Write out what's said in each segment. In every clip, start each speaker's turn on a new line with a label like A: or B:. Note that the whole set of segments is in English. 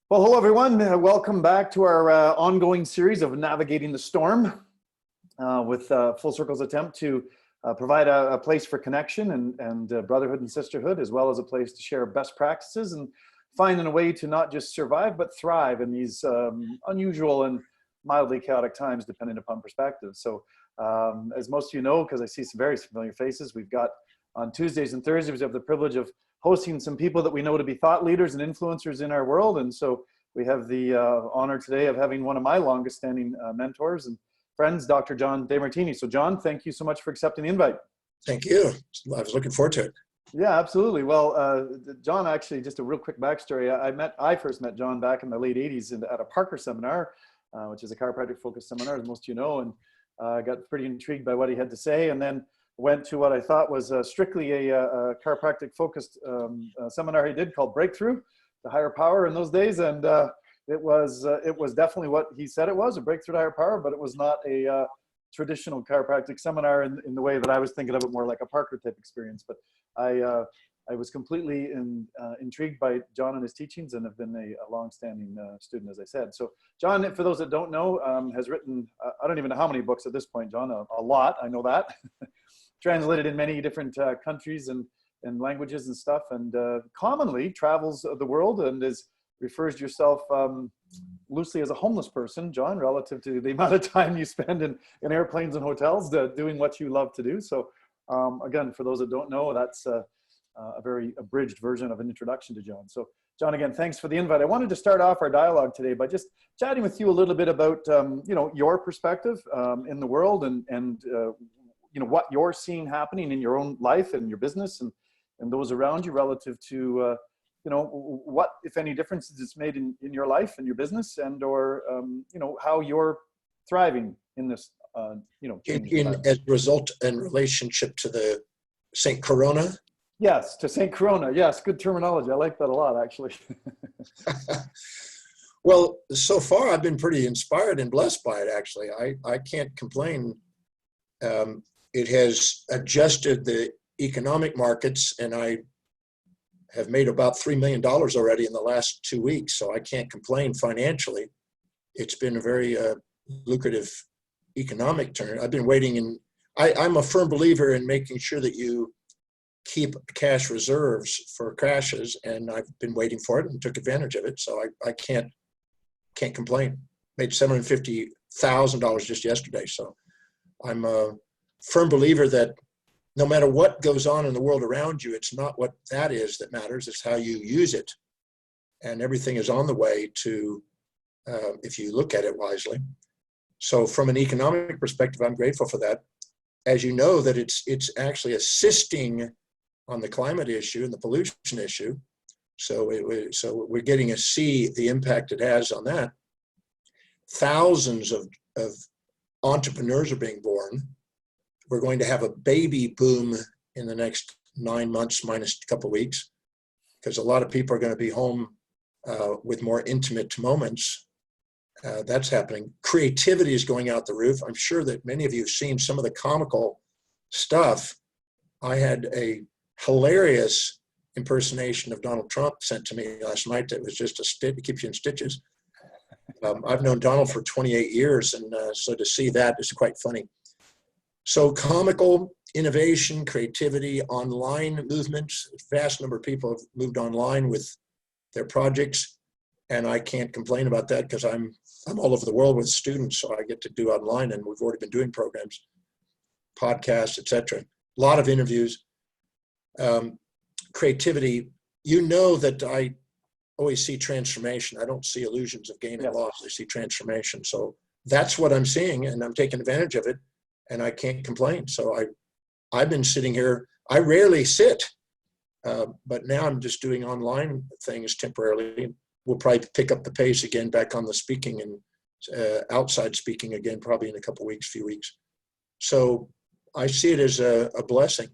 A: Well, hello everyone. Welcome back to our ongoing series of Navigating the Storm with Full Circle's attempt to provide a place for connection and brotherhood and sisterhood, as well as a place to share best practices and finding a way to not just survive, but thrive in these unusual and mildly chaotic times, depending upon perspective. So as most of you know, because I see some very familiar faces, we've got on Tuesdays and Thursdays, we have the privilege of hosting some people that we know to be thought leaders and influencers in our world. And so we have the honor today of having one of my longest standing mentors and friends, Dr. John Demartini. So John, thank you so much for accepting the invite.
B: Thank you. I was looking forward to it.
A: Yeah, absolutely. Well, John, actually, just a real quick backstory. I first met John back in the late 80s at a Parker seminar, which is a chiropractic focused seminar, as most of you know, and got pretty intrigued by what he had to say, and then went to what I thought was strictly a chiropractic focused seminar he did called Breakthrough, the Higher Power in those days. And it was definitely what he said it was, a breakthrough to higher power, but it was not a traditional chiropractic seminar in the way that I was thinking of it, more like a Parker type experience. But I was completely intrigued by John and his teachings and have been a long-standing student, as I said. So John, for those that don't know, has written, I don't even know how many books at this point, John, a lot, I know that. Translated in many different countries and languages and stuff, and commonly travels the world and refers to yourself loosely as a homeless person, John, relative to the amount of time you spend in airplanes and hotels doing what you love to do. So again, for those that don't know, that's a very abridged version of an introduction to John. So John, again, thanks for the invite. I wanted to start off our dialogue today by just chatting with you a little bit about your perspective in the world and what you're seeing happening in your own life and your business and those around you relative to what, if any, differences it's made in your life and your business, and or how you're thriving in this
B: as a result and relationship to the Saint Corona.
A: Yes, to Saint Corona. Yes, good terminology. I like that a lot, actually.
B: Well, so far I've been pretty inspired and blessed by it, actually. I can't complain. It has adjusted the economic markets, and I have made about $3 million already in the last 2 weeks, so I can't complain financially. It's been a very lucrative economic turn. I've been waiting, and I'm a firm believer in making sure that you keep cash reserves for crashes, and I've been waiting for it and took advantage of it, so I can't complain. Made $750,000 just yesterday, so I'm a firm believer that no matter what goes on in the world around you, it's not what that is that matters, it's how you use it. And everything is on the way to, if you look at it wisely. So from an economic perspective, I'm grateful for that. As you know, that it's actually assisting on the climate issue and the pollution issue. So we're getting to see the impact it has on that. Thousands of entrepreneurs are being born. We're going to have a baby boom in the next 9 months, minus a couple of weeks, because a lot of people are going to be home with more intimate moments. That's happening. Creativity is going out the roof. I'm sure that many of you have seen some of the comical stuff. I had a hilarious impersonation of Donald Trump sent to me last night that was just it keeps you in stitches. I've known Donald for 28 years, and so to see that is quite funny. So comical, innovation, creativity, online movements. A vast number of people have moved online with their projects, and I can't complain about that because I'm all over the world with students, so I get to do online, and we've already been doing programs, podcasts, etc. A lot of interviews. Creativity, that I always see transformation. I don't see illusions of gain and loss. I see transformation. So that's what I'm seeing, and I'm taking advantage of it. And I can't complain. So I've been sitting here. I rarely sit, but now I'm just doing online things temporarily. We'll probably pick up the pace again, back on the speaking and outside speaking again, probably in a couple of weeks, few weeks. So I see it as a blessing.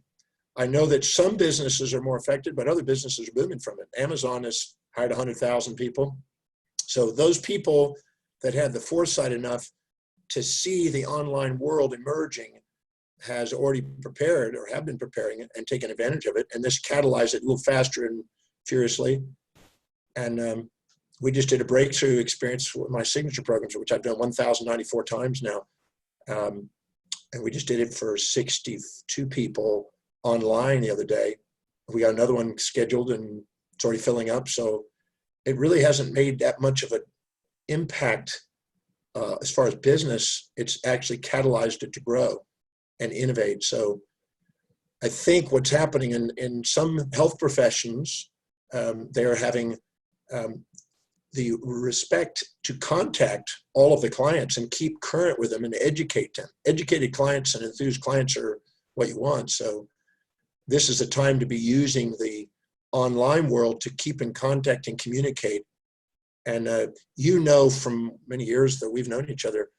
B: I know that some businesses are more affected, but other businesses are booming from it. Amazon has hired 100,000 people. So those people that had the foresight enough to see the online world emerging has already prepared or have been preparing and taken advantage of it. And this catalyzed it a little faster and furiously. And we just did a breakthrough experience with my signature programs, which I've done 1,094 times now. And we just did it for 62 people online the other day. We got another one scheduled and it's already filling up. So it really hasn't made that much of an impact as far as business. It's actually catalyzed it to grow and innovate. So I think what's happening in some health professions, they're having the respect to contact all of the clients and keep current with them and educate them. Educated clients and enthused clients are what you want. So this is a time to be using the online world to keep in contact and communicate. And you know from many years that we've known each other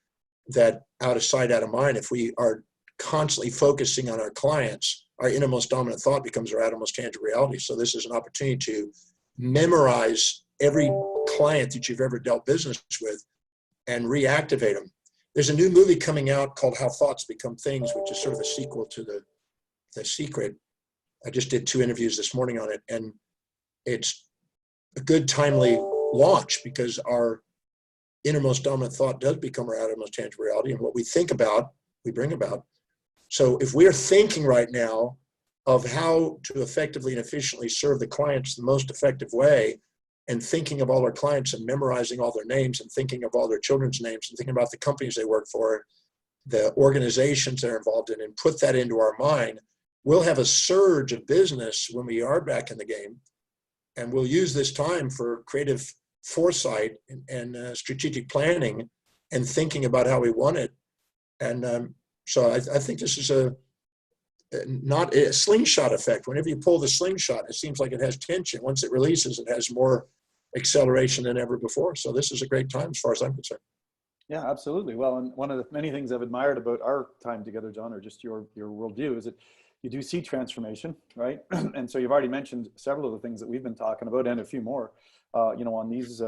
B: that out of sight, out of mind, if we are constantly focusing on our clients, our innermost dominant thought becomes our outermost tangible reality. So this is an opportunity to memorize every client that you've ever dealt business with and reactivate them. There's a new movie coming out called How Thoughts Become Things, which is sort of a sequel to The Secret. I just did 2 interviews this morning on it, and it's a good timely launch because our innermost dominant thought does become our outermost tangible reality, and what we think about, we bring about. So if we're thinking right now of how to effectively and efficiently serve the clients the most effective way, and thinking of all our clients and memorizing all their names and thinking of all their children's names and thinking about the companies they work for, the organizations they're involved in, and put that into our mind, we'll have a surge of business when we are back in the game. And we'll use this time for creative foresight and strategic planning and thinking about how we want it. And so I think this is not a slingshot effect. Whenever you pull the slingshot, it seems like it has tension. Once it releases, it has more acceleration than ever before. So this is a great time as far as I'm concerned.
A: Yeah, absolutely. Well, and one of the many things I've admired about our time together, John, or just your worldview, is that you do see transformation, right? And so you've already mentioned several of the things that we've been talking about and a few more, on these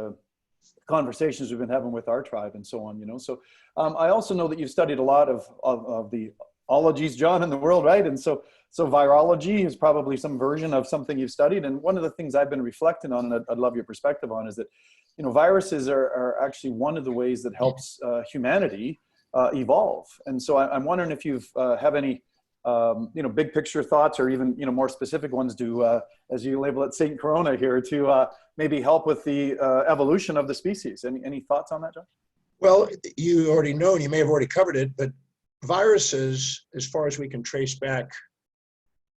A: conversations we've been having with our tribe and so on, So I also know that you've studied a lot of the ologies, John, in the world, right? And so virology is probably some version of something you've studied. And one of the things I've been reflecting on, and I'd love your perspective on, is that, viruses are actually one of the ways that helps humanity evolve. And so I'm wondering if you've have any, big picture thoughts, or even, more specific ones to, as you label it, Saint Corona here, to maybe help with the evolution of the species. Any thoughts on that, John?
B: Well, you already know, and you may have already covered it, but viruses, as far as we can trace back,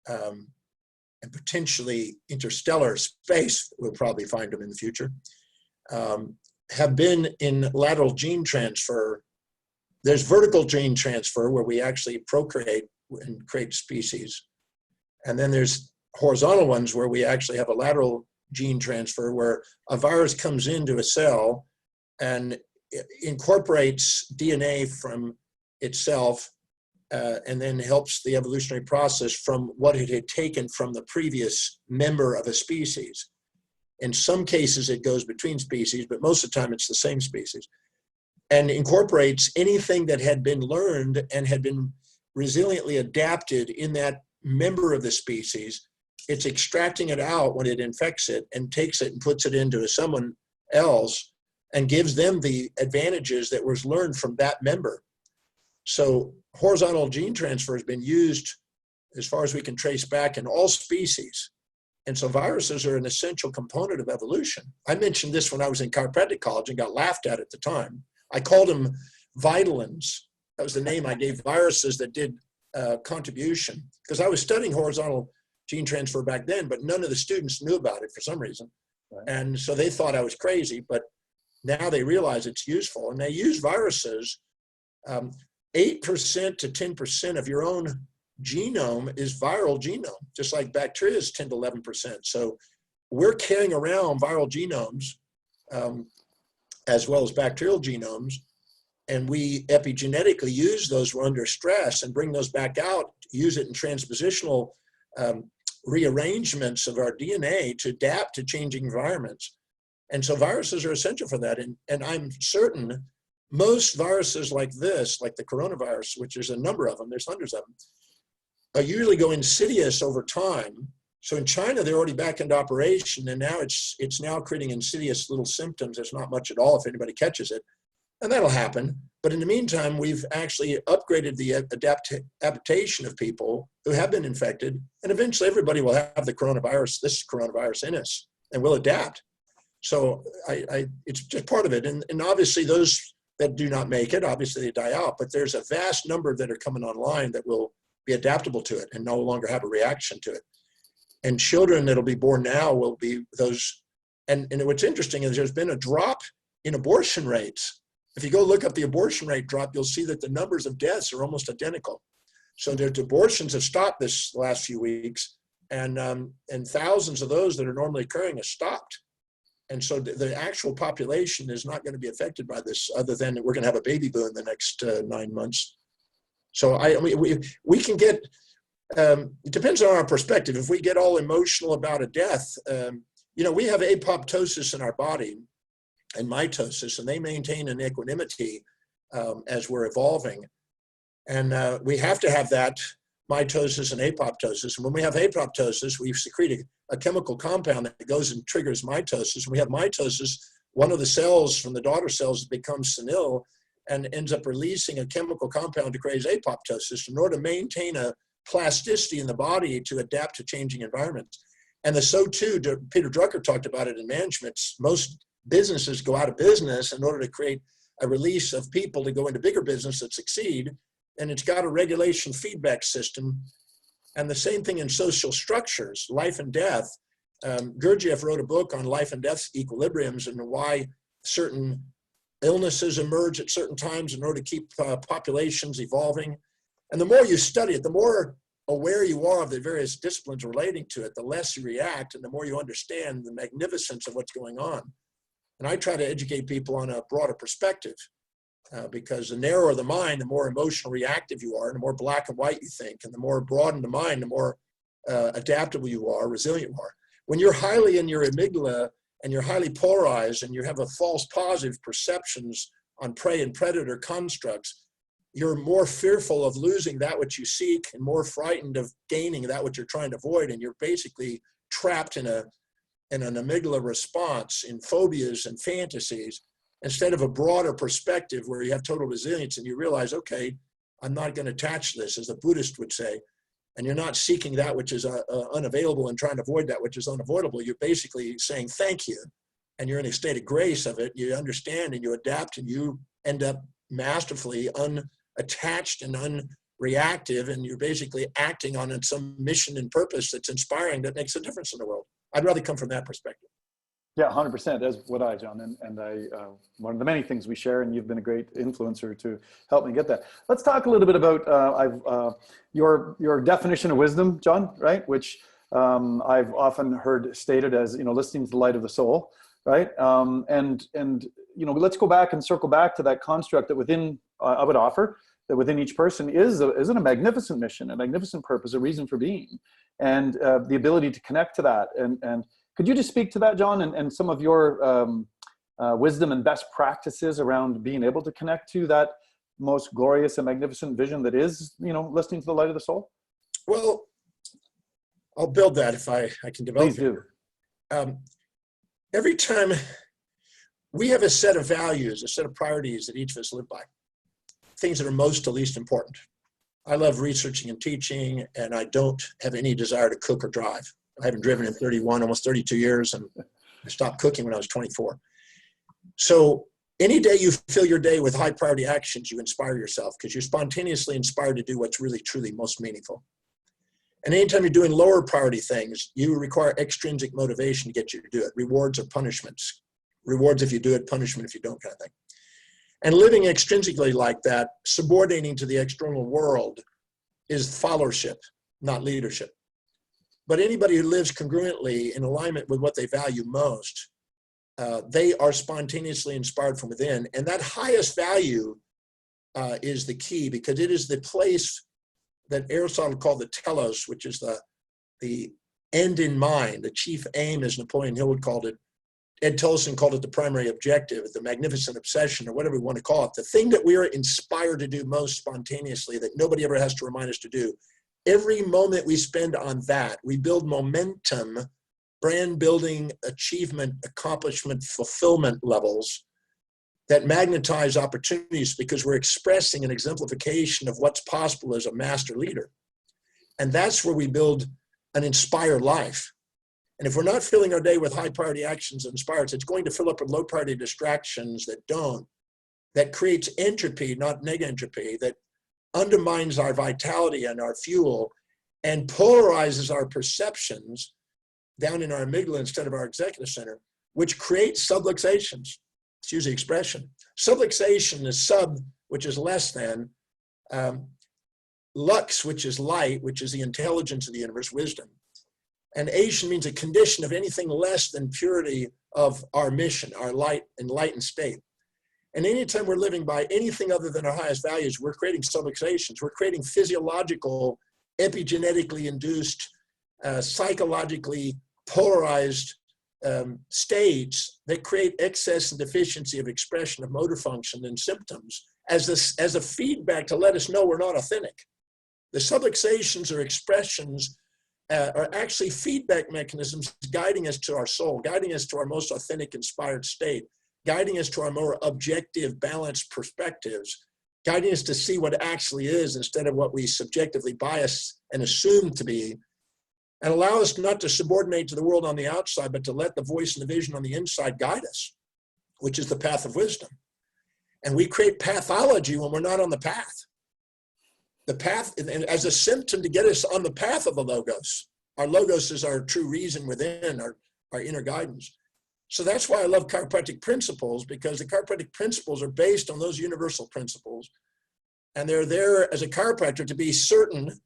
B: and potentially interstellar space, we'll probably find them in the future, have been in lateral gene transfer. There's vertical gene transfer where we actually procreate and create species. And then there's horizontal ones where we actually have a lateral gene transfer where a virus comes into a cell and incorporates DNA from itself and then helps the evolutionary process from what it had taken from the previous member of a species. In some cases, it goes between species, but most of the time it's the same species, and incorporates anything that had been learned and had been resiliently adapted in that member of the species. It's extracting it out when it infects it and takes it and puts it into someone else and gives them the advantages that was learned from that member. So horizontal gene transfer has been used as far as we can trace back in all species. And so viruses are an essential component of evolution. I mentioned this when I was in chiropractic college and got laughed at the time. I called them vitalins. That was the name I gave viruses that did contribution, because I was studying horizontal gene transfer back then, but none of the students knew about it for some reason. Right. And so they thought I was crazy, but now they realize it's useful. And they use viruses. 8% to 10% of your own genome is viral genome, just like bacteria is 10 to 11%. So we're carrying around viral genomes as well as bacterial genomes, and we epigenetically use those when under stress and bring those back out, use it in transpositional rearrangements of our DNA to adapt to changing environments. And so viruses are essential for that. And I'm certain most viruses like this, like the coronavirus, which there's a number of them, there's hundreds of them, usually go insidious over time. So in China, they're already back into operation, and now it's now creating insidious little symptoms. There's not much at all if anybody catches it, and that'll happen. But in the meantime, we've actually upgraded the adaptation of people who have been infected, and eventually everybody will have this coronavirus in us, and we'll adapt. So it's just part of it. And obviously those that do not make it, obviously they die out, but there's a vast number that are coming online that will be adaptable to it and no longer have a reaction to it. And children that'll be born now will be those. And what's interesting is there's been a drop in abortion rates. If you go look up the abortion rate drop, you'll see that the numbers of deaths are almost identical. So there's abortions have stopped this last few weeks, and thousands of those that are normally occurring have stopped. And so the actual population is not going to be affected by this, other than we're going to have a baby boom in the next 9 months. So we can get, it depends on our perspective. If we get all emotional about a death, we have apoptosis in our body and mitosis, and they maintain an equanimity as we're evolving. And we have to have that mitosis and apoptosis. And when we have apoptosis, we secrete a chemical compound that goes and triggers mitosis. When we have mitosis, one of the cells from the daughter cells becomes senile and ends up releasing a chemical compound to create apoptosis in order to maintain a plasticity in the body to adapt to changing environments. And so too, Peter Drucker talked about it in management. Most businesses go out of business in order to create a release of people to go into bigger business that succeed. And it's got a regulation feedback system. And the same thing in social structures, life and death. Gurdjieff wrote a book on life and death equilibriums and why certain illnesses emerge at certain times in order to keep populations evolving. And the more you study it, the more aware you are of the various disciplines relating to it, the less you react and the more you understand the magnificence of what's going on. And I try to educate people on a broader perspective. Because the narrower the mind, the more emotional reactive you are, and the more black and white you think, and the more broadened the mind, the more adaptable you are, resilient you are. When you're highly in your amygdala and you're highly polarized and you have a false positive perceptions on prey and predator constructs, you're more fearful of losing that which you seek and more frightened of gaining that which you're trying to avoid. And you're basically trapped in an amygdala response in phobias and fantasies, instead of a broader perspective where you have total resilience and you realize, okay, I'm not going to attach to this, as the Buddhist would say, and you're not seeking that which is unavailable and trying to avoid that which is unavoidable. You're basically saying thank you, and you're in a state of grace of it. You understand and you adapt, and you end up masterfully unattached and unreactive, and you're basically acting on some mission and purpose that's inspiring, that makes a difference in the world. I'd rather come from that perspective.
A: Yeah, 100%. As would I, John. And I, one of the many things we share, and you've been a great influencer to help me get that. Let's talk a little bit about your definition of wisdom, John, right? Which I've often heard stated as, listening to the light of the soul, right? And let's go back and circle back to that construct that within, I would offer, that within each person is a magnificent mission, a magnificent purpose, a reason for being, and the ability to connect to that. And could you just speak to that, John, and some of your wisdom and best practices around being able to connect to that most glorious and magnificent vision that is, listening to the light of the soul?
B: Well, I'll build that if I can develop
A: Please do.
B: Every time we have a set of values, a set of priorities that each of us live by, things that are most to least important. I love researching and teaching, and I don't have any desire to cook or drive. I haven't driven in 31, almost 32 years, and I stopped cooking when I was 24. So any day you fill your day with high priority actions, you inspire yourself because you're spontaneously inspired to do what's really, truly most meaningful. And anytime you're doing lower priority things, you require extrinsic motivation to get you to do it. Rewards or punishments. Rewards if you do it, punishment if you don't, kind of thing. And living extrinsically like that, subordinating to the external world, is followership, not leadership. But anybody who lives congruently in alignment with what they value most, they are spontaneously inspired from within. And that highest value is the key, because it is the place that Aristotle called the telos, which is the end in mind, the chief aim, as Napoleon Hill would call it. Ed Tolson called it the primary objective, the magnificent obsession, or whatever we want to call it. The thing that we are inspired to do most spontaneously, that nobody ever has to remind us to do, every moment we spend on that, we build momentum, brand building, achievement, accomplishment, fulfillment levels that magnetize opportunities because we're expressing an exemplification of what's possible as a master leader. And that's where we build an inspired life. And if we're not filling our day with high priority actions that inspire us, it's going to fill up with low priority distractions that don't. That creates entropy, not negentropy, that undermines our vitality and our fuel and polarizes our perceptions down in our amygdala instead of our executive center, which creates subluxations. Excuse the expression. Subluxation is sub, which is less than, lux, which is light, which is the intelligence of the universe, wisdom. And ation means a condition of anything less than purity of our mission, our light, enlightened state. And anytime we're living by anything other than our highest values, we're creating subluxations. We're creating physiological, epigenetically induced, psychologically polarized states that create excess and deficiency of expression of motor function and symptoms as a feedback to let us know we're not authentic. The subluxations or expressions are actually feedback mechanisms guiding us to our soul, guiding us to our most authentic, inspired state, guiding us to our more objective, balanced perspectives, guiding us to see what actually is instead of what we subjectively bias and assume to be, and allow us not to subordinate to the world on the outside, but to let the voice and the vision on the inside guide us, which is the path of wisdom. And we create pathology when we're not on the path. The path, and as a symptom to get us on the path of the logos. Our logos is our true reason within, our inner guidance. So that's why I love chiropractic principles, because the chiropractic principles are based on those universal principles. And they're there as a chiropractor to be certain.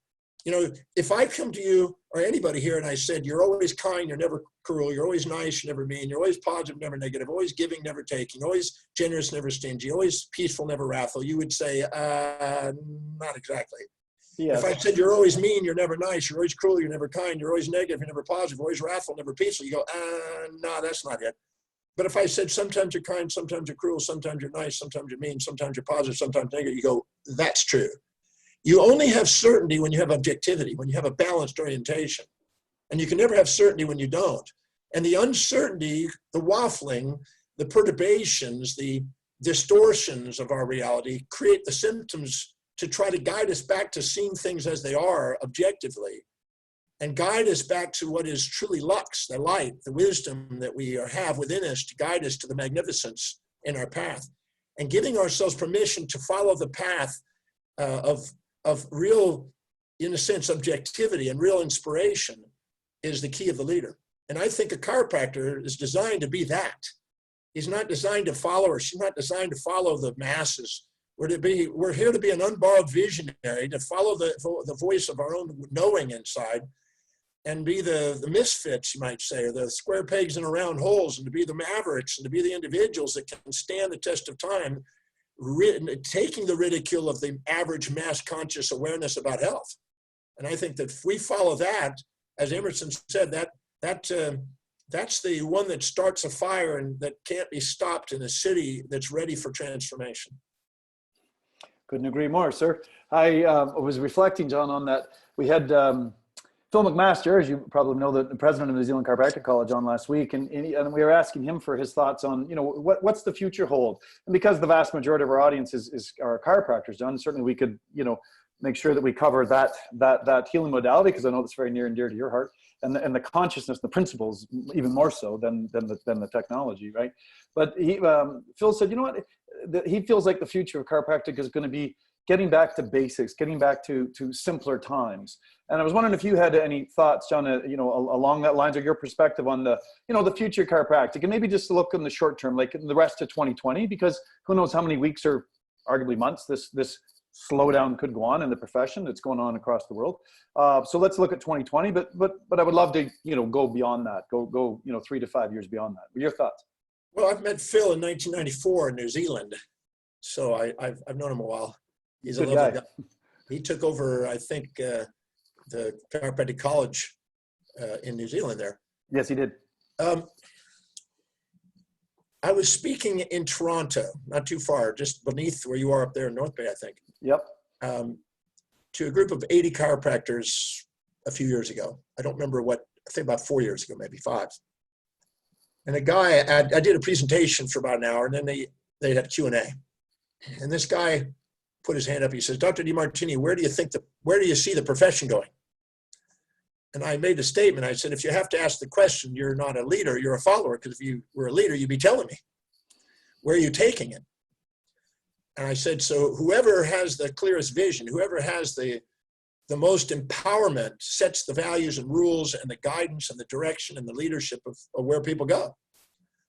B: You know, if I come to you or anybody here and I said, you're always kind, you're never cruel, you're always nice, you're never mean, you're always positive, never negative, always giving, never taking, always generous, never stingy, always peaceful, never wrathful, you would say, not exactly. Yes. If I said, you're always mean, you're never nice, you're always cruel, you're never kind, you're always negative, you're never positive, always wrathful, never peaceful, you go, no, that's not it. But if I said, sometimes you're kind, sometimes you're cruel, sometimes you're nice, sometimes you're mean, sometimes you're positive, sometimes negative, you go, that's true. You only have certainty when you have objectivity, when you have a balanced orientation. And you can never have certainty when you don't. And the uncertainty, the waffling, the perturbations, the distortions of our reality create the symptoms to try to guide us back to seeing things as they are objectively and guide us back to what is truly lux, the light, the wisdom that we have within us to guide us to the magnificence in our path. And giving ourselves permission to follow the path of real, in a sense, objectivity and real inspiration is the key of the leader. And I think a chiropractor is designed to be that. He's not designed to follow, or she's not designed to follow the masses. We're here to be an unborrowed visionary, to follow the voice of our own knowing inside and be the misfits, you might say, or the square pegs in round holes, and to be the mavericks and to be the individuals that can stand the test of time, taking the ridicule of the average mass conscious awareness about health. And I think that if we follow that, as Emerson said, that's the one that starts a fire and that can't be stopped in a city that's ready for transformation.
A: Couldn't agree more, sir. I was reflecting, John, on that. We had Phil McMaster, as you probably know, the president of the New Zealand Chiropractic College, on last week, and we were asking him for his thoughts on, you know, what's the future hold. And because the vast majority of our audience are chiropractors, John, certainly we could, you know, make sure that we cover that healing modality, because I know that's very near and dear to your heart, and the consciousness, the principles, even more so than the technology, right? But Phil said, you know what, he feels like the future of chiropractic is going to be getting back to basics, getting back to simpler times. And I was wondering if you had any thoughts, John, you know, along that lines, or your perspective on the future of chiropractic, and maybe just look in the short term, like in the rest of 2020, because who knows how many weeks or arguably months this slowdown could go on in the profession. It's going on across the world. So let's look at 2020, but I would love to, you know, go beyond that, go 3 to 5 years beyond that. What are your thoughts?
B: Well, I've met Phil in 1994 in New Zealand, so I've known him a while. He's a lovely guy. He took over, I think, the chiropractic college in New Zealand there.
A: Yes, he did.
B: I was speaking in Toronto, not too far, just beneath where you are up there in North Bay, I think.
A: Yep.
B: to a group of 80 chiropractors a few years ago. I don't remember what, I think about 4 years ago, maybe 5. And a guy, I did a presentation for about an hour, and then they had Q&A. And this guy put his hand up. He says, Dr. Demartini, where do you see the profession going? And I made a statement. I said, if you have to ask the question, you're not a leader, you're a follower. Because if you were a leader, you'd be telling me, where are you taking it? And I said, so whoever has the clearest vision, whoever has the most empowerment, sets the values and rules and the guidance and the direction and the leadership of where people go.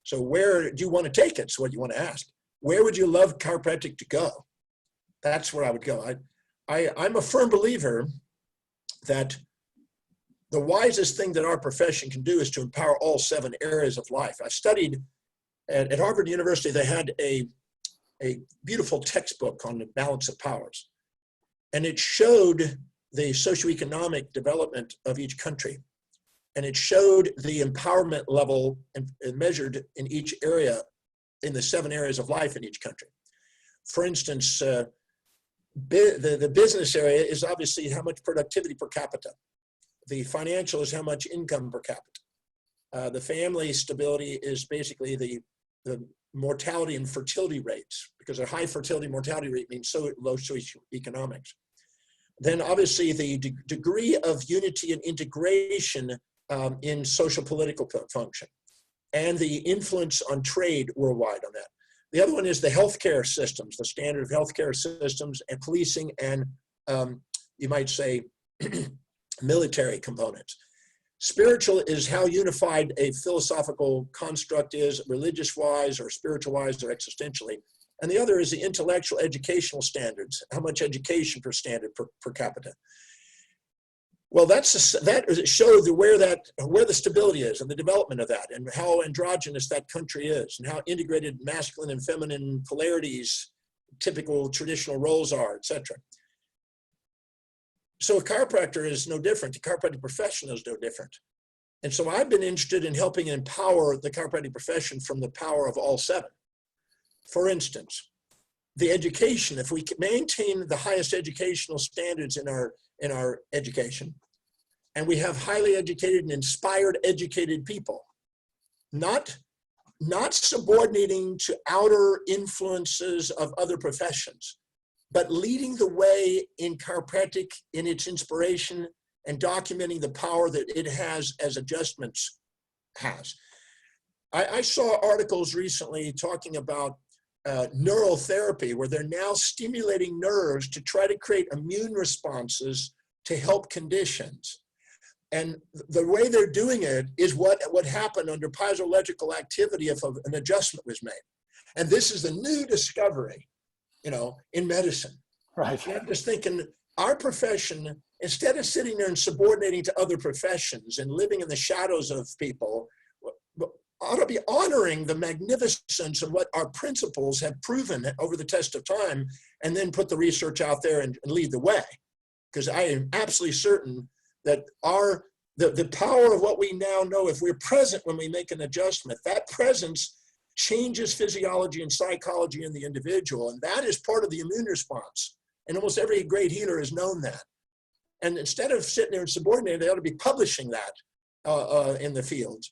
B: So where do you want to take it? So what you want to ask. Where would you love chiropractic to go? That's where I would go. I'm a firm believer that the wisest thing that our profession can do is to empower all 7 areas of life. I studied at Harvard University. They had a beautiful textbook on the balance of powers. And it showed the socioeconomic development of each country. And it showed the empowerment level and measured in each area, in the 7 areas of life in each country. For instance, the business area is obviously how much productivity per capita. The financial is how much income per capita. The family stability is basically the mortality and fertility rates, because a high fertility mortality rate means so low socioeconomics. Then obviously the degree of unity and integration in social political function, and the influence on trade worldwide on that. The other one is the healthcare systems, the standard of healthcare systems and policing and you might say military components. Spiritual is how unified a philosophical construct is, religious-wise or spiritual-wise or existentially. And the other is the intellectual educational standards, how much education per standard per capita. Well, that shows where the stability is and the development of that, and how androgynous that country is, and how integrated masculine and feminine polarities, typical traditional roles are, etc. So a chiropractor is no different. The chiropractic profession is no different. And so I've been interested in helping empower the chiropractic profession from the power of all 7. For instance, the education, if we maintain the highest educational standards in our education, and we have highly educated and inspired educated people, not subordinating to outer influences of other professions, but leading the way in chiropractic in its inspiration and documenting the power that it has as adjustments has. I saw articles recently talking about neural therapy, where they're now stimulating nerves to try to create immune responses to help conditions. And the way they're doing it is what happened under piezoelectrical activity if an adjustment was made. And this is the new discovery, in medicine.
A: Right.
B: And I'm just thinking, our profession, instead of sitting there and subordinating to other professions and living in the shadows of people, ought to be honoring the magnificence of what our principles have proven over the test of time, and then put the research out there and lead the way. Because I am absolutely certain that the power of what we now know, if we're present when we make an adjustment, that presence changes physiology and psychology in the individual. And that is part of the immune response. And almost every great healer has known that. And instead of sitting there and subordinating, they ought to be publishing that in the fields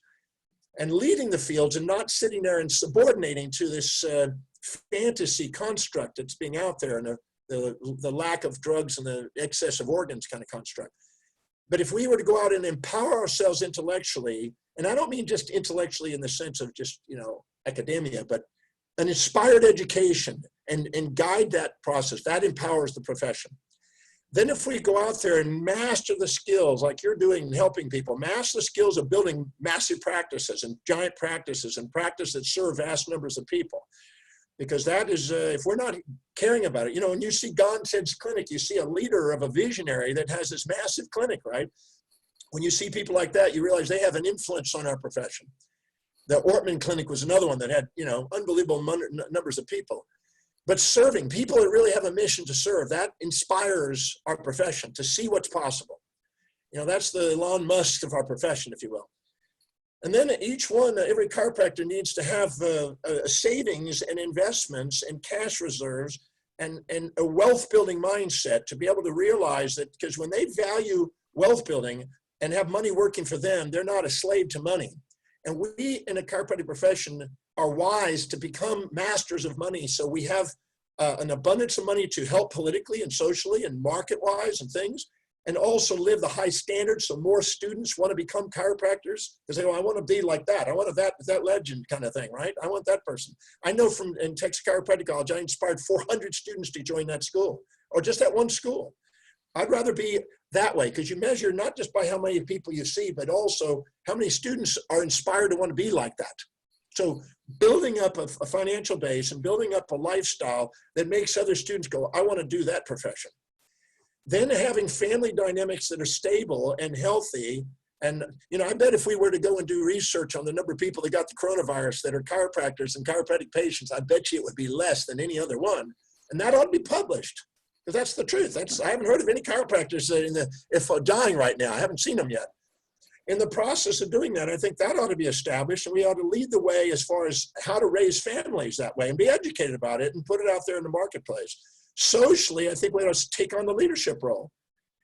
B: and leading the fields, and not sitting there and subordinating to this fantasy construct that's being out there, and the lack of drugs and the excess of organs kind of construct. But if we were to go out and empower ourselves intellectually, and I don't mean just intellectually in the sense of just, academia, but an inspired education and guide that process, that empowers the profession. Then if we go out there and master the skills like you're doing and helping people, master the skills of building massive practices and giant practices and practice that serve vast numbers of people. Because that is, if we're not caring about it, when you see Gonsed's clinic, you see a leader of a visionary that has this massive clinic, right? When you see people like that, you realize they have an influence on our profession. The Ortman Clinic was another one that had, unbelievable numbers of people. But serving people that really have a mission to serve, that inspires our profession to see what's possible. That's the Elon Musk of our profession, if you will. And then every chiropractor needs to have savings and investments and cash reserves and a wealth building mindset to be able to realize that, because when they value wealth building and have money working for them, they're not a slave to money. And we in a chiropractic profession are wise to become masters of money. So we have an abundance of money to help politically and socially and market-wise and things, and also live the high standards. So more students want to become chiropractors because they go, I want to be like that. I want that legend kind of thing, right? I want that person. I know from in Texas Chiropractic College, I inspired 400 students to join that school, or just that one school. I'd rather be that way, because you measure not just by how many people you see, but also how many students are inspired to want to be like that. So building up a financial base and building up a lifestyle that makes other students go, I want to do that profession. Then having family dynamics that are stable and healthy. And, you know, I bet if we were to go and do research on the number of people that got the coronavirus that are chiropractors and chiropractic patients, I bet you it would be less than any other one. And that ought to be published, because that's the truth. I haven't heard of any chiropractors if dying right now. I haven't seen them yet. In the process of doing that, I think that ought to be established, and we ought to lead the way as far as how to raise families that way and be educated about it and put it out there in the marketplace. Socially, I think we ought to take on the leadership role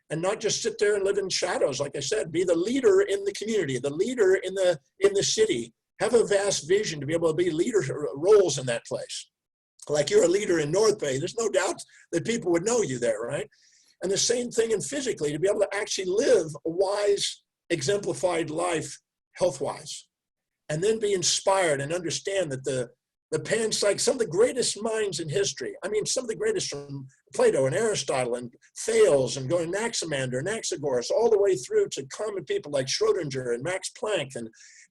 B: and not just sit there and live in shadows. Like I said, be the leader in the community, the leader in the city, have a vast vision to be able to be leader roles in that place. Like you're a leader in North Bay, there's no doubt that people would know you there, right? And the same thing in physically, to be able to actually live a wise, exemplified life health-wise, and then be inspired and understand that the panpsych, some of the greatest minds in history, I mean, some of the greatest from Plato and Aristotle and Thales and going Anaximander, Anaxagoras, all the way through to common people like Schrodinger and Max Planck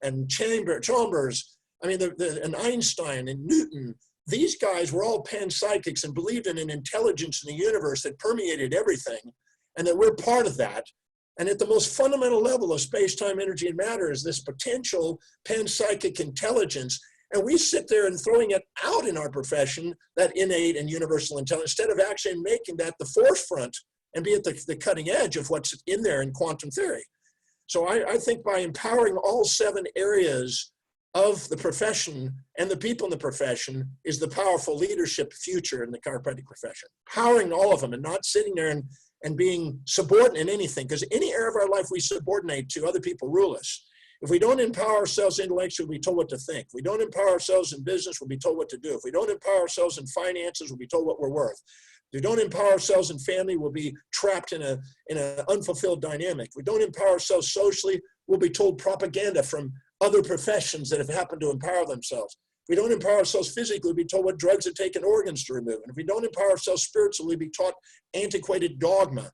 B: and Chambers, I mean, and Einstein and Newton. These guys were all panpsychics and believed in an intelligence in the universe that permeated everything, and that we're part of that. And at the most fundamental level of space-time, energy, and matter is this potential panpsychic intelligence. And we sit there and throwing it out in our profession, that innate and universal intelligence, instead of actually making that the forefront and be at the cutting edge of what's in there in quantum theory. So I think by empowering all 7 areas of the profession and the people in the profession is the powerful leadership future in the chiropractic profession. Powering all of them and not sitting there and being subordinate in anything, because any area of our life we subordinate to, other people rule us. If we don't empower ourselves intellectually, we'll be told what to think. If we don't empower ourselves in business, we'll be told what to do. If we don't empower ourselves in finances, we'll be told what we're worth. If we don't empower ourselves in family, we'll be trapped in an unfulfilled dynamic. If we don't empower ourselves socially, we'll be told propaganda from other professions that have happened to empower themselves. If we don't empower ourselves physically, we'll be told what drugs to take and organs to remove. And if we don't empower ourselves spiritually, we'll be taught antiquated dogma.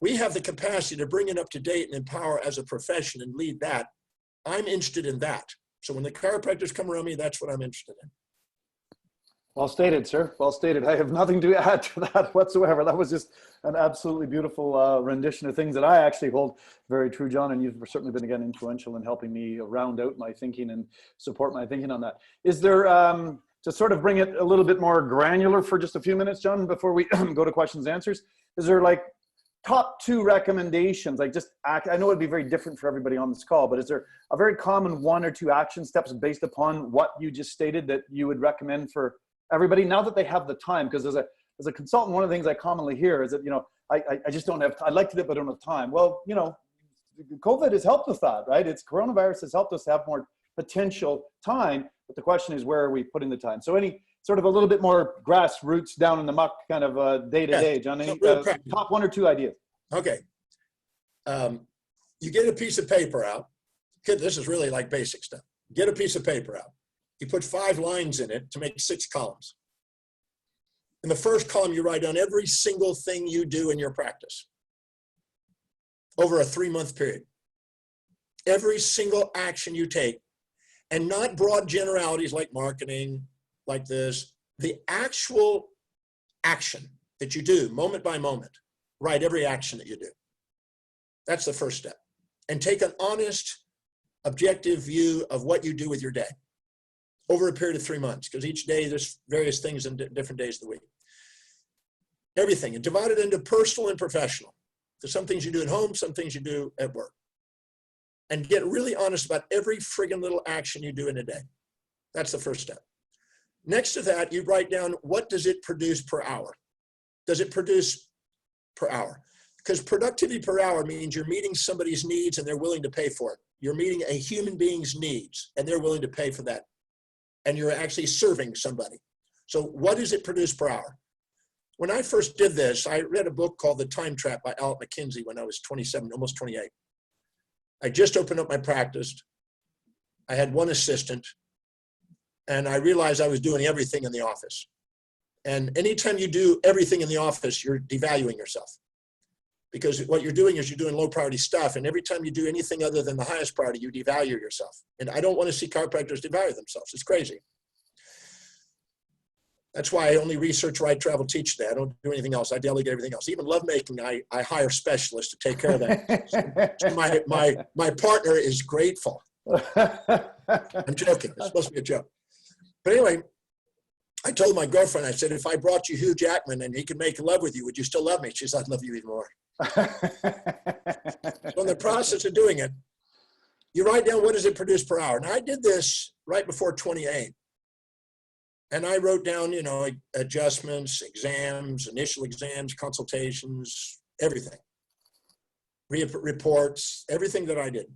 B: We have the capacity to bring it up to date and empower as a profession and lead that. I'm interested in that. So when the chiropractors come around me, that's what I'm interested in.
A: Well stated, sir. Well stated. I have nothing to add to that whatsoever. That was just an absolutely beautiful rendition of things that I actually hold very true, John. And you've certainly been, again, influential in helping me round out my thinking and support my thinking on that. Is there, to sort of bring it a little bit more granular for just a few minutes, John, before we go to questions and answers, is there like top 2 recommendations? Like just I know it'd be very different for everybody on this call, but is there a very common 1 or 2 action steps based upon what you just stated that you would recommend for everybody now that they have the time? Because as a consultant, one of the things I commonly hear is that, you know, I just don't have, I'd like to do it, but I don't have time. Well, you know, COVID has helped with that, right? Coronavirus has helped us have more potential time, but the question is, where are we putting the time? So any sort of a little bit more grassroots down in the muck kind of day to day, John, any top 1 or 2 ideas?
B: Okay. You get a piece of paper out. This is really like basic stuff. Get a piece of paper out. You put 5 lines in it to make 6 columns. In the first column, you write down every single thing you do in your practice over a 3-month period. Every single action you take, and not broad generalities like marketing, like this, the actual action that you do moment by moment. Write every action that you do. That's the first step. And take an honest, objective view of what you do with your day over a period of 3 months, because each day there's various things in different days of the week. Everything, and divide it into personal and professional. There's some things you do at home, some things you do at work. And get really honest about every friggin' little action you do in a day. That's the first step. Next to that, you write down, what does it produce per hour? Does it produce per hour? Because productivity per hour means you're meeting somebody's needs and they're willing to pay for it. You're meeting a human being's needs and they're willing to pay for that. And you're actually serving somebody. So what does it produce per hour? When I first did this, I read a book called The Time Trap by Albert McKinsey when I was 27, almost 28. I just opened up my practice. I had one assistant, and I realized I was doing everything in the office. And anytime you do everything in the office, you're devaluing yourself. Because what you're doing is you're doing low priority stuff. And every time you do anything other than the highest priority, you devalue yourself. And I don't want to see chiropractors devalue themselves. It's crazy. That's why I only research, write, travel, teach today. I don't do anything else. I delegate everything else. Even lovemaking, I hire specialists to take care of that. So my partner is grateful. I'm joking. It's supposed to be a joke. But anyway, I told my girlfriend, I said, if I brought you Hugh Jackman and he could make love with you, would you still love me? She said, I'd love you even more. So in the process of doing it, you write down what does it produce per hour. Now I did this right before 28. And I wrote down, you know, adjustments, exams, initial exams, consultations, everything. Reports, everything that I did.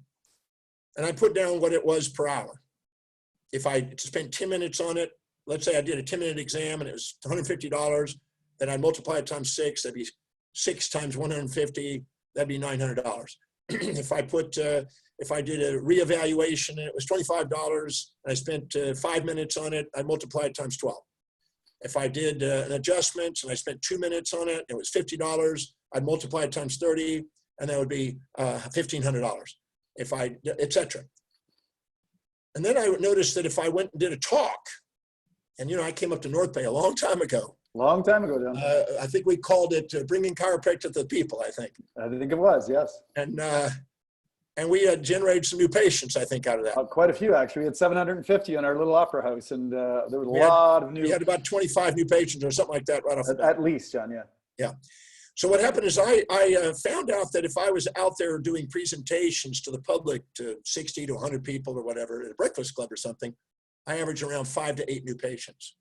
B: And I put down what it was per hour. If I spent 10 minutes on it, let's say I did a 10-minute exam and it was $150, then I multiply it times 6, that'd be 6 times 150, that'd be $900. If I did a reevaluation and it was $25 and I spent 5 minutes on it, I multiply it times 12. If I did an adjustment and I spent 2 minutes on it, it was $50, I'd multiply it times 30, and that would be $1,500. If I, etc. And then I noticed that if I went and did a talk, and you know, I came up to North Bay a long time ago.
A: Long time ago, John.
B: I think we called it Bringing Chiropractic to the People, I think.
A: I think it was, yes.
B: And we had generated some new patients, I think, out of that.
A: Quite a few, actually. We had 750 in our little opera house, and there was a lot of new.
B: We had about 25 new patients or something like that right off the bat.
A: At least, John, yeah.
B: Yeah. So what happened is I found out that if I was out there doing presentations to the public, to 60 to 100 people or whatever, at a breakfast club or something, I averaged around 5 to 8 new patients.